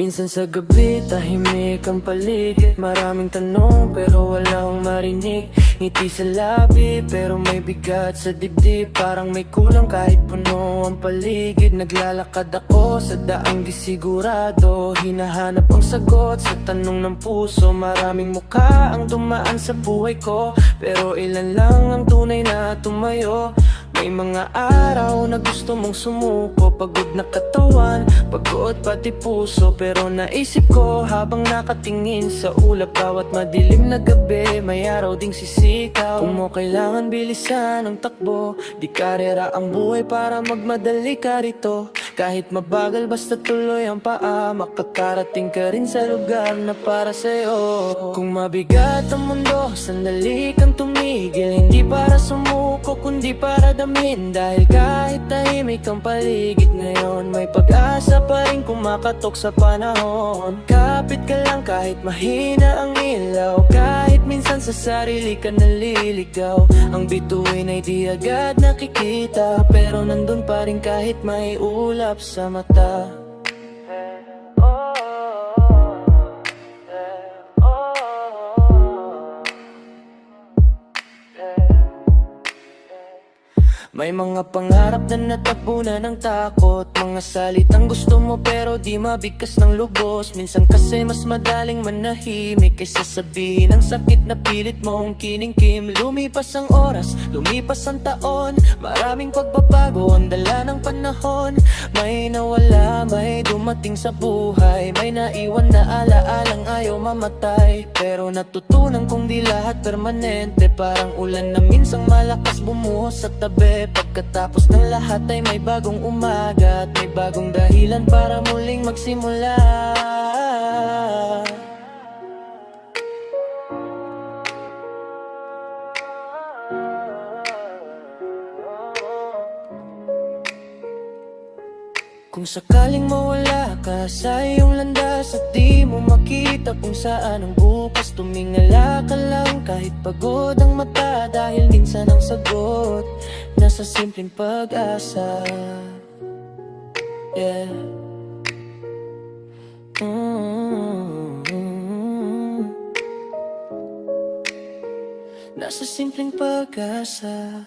Minsan sa gabi, tahimik ang paligid. Maraming tanong pero wala akong marinig. Ngiti sa labi pero may bigat sa dibdib. Parang may kulang kahit puno ang paligid. Naglalakad ako sa daang di sigurado. Hinahanap ang sagot sa tanong ng puso. Maraming mukha ang dumaan sa buhay ko, pero ilan lang ang tunay na tumayo. May mga araw na gusto mong sumuko. Pagod na katawan, pagod pati puso. Pero naisip ko habang nakatingin sa ulap, bawat madilim na gabi may araw ding sisikaw. Kung mo kailangan bilisan ang takbo, di karera ang buhay para magmadali ka rito. Kahit mabagal basta tuloy ang paa, makakarating ka rin sa lugar na para sa'yo. Kung mabigat ang mundo, sandali kang tumigil. Hindi para sumuko kundi para damin. Dahil kahit tahimik ang paligid ngayon, may pag-asa pa rin kumakatok sa panahon. Kapit ka lang kahit mahina ang ilaw, kahit minsan sa sarili ka naliligaw. Ang bituin ay di agad nakikita, pero nandun pa rin kahit may ulap sa mata. May mga pangarap na natabunan ng takot. Mga salitang gusto mo pero di mabigkas ng lubos. Minsan kasi mas madaling manahimik kaysa sabihin ang sakit na pilit mong kiningkim. Lumipas ang oras, lumipas ang taon, maraming pagbabago ang dala ng panahon. May nawala, may dumating sa buhay, may naiwan na alaalang ayaw mamatay. Pero natutunan kong di lahat permanente, parang ulan na minsang malakas bumuhos sa tabi. Pagkatapos ng lahat ay may bagong umaga at may bagong dahilan para muling magsimula. Kung sakaling mawala ka sa iyong landas at di mo makita kung saan ang bukas, tumingala ka lang kahit pagod ang mata. Dahil minsan ang sagot nasa simpleng pag-asa. Yeah. Nasa simpleng pag-asa.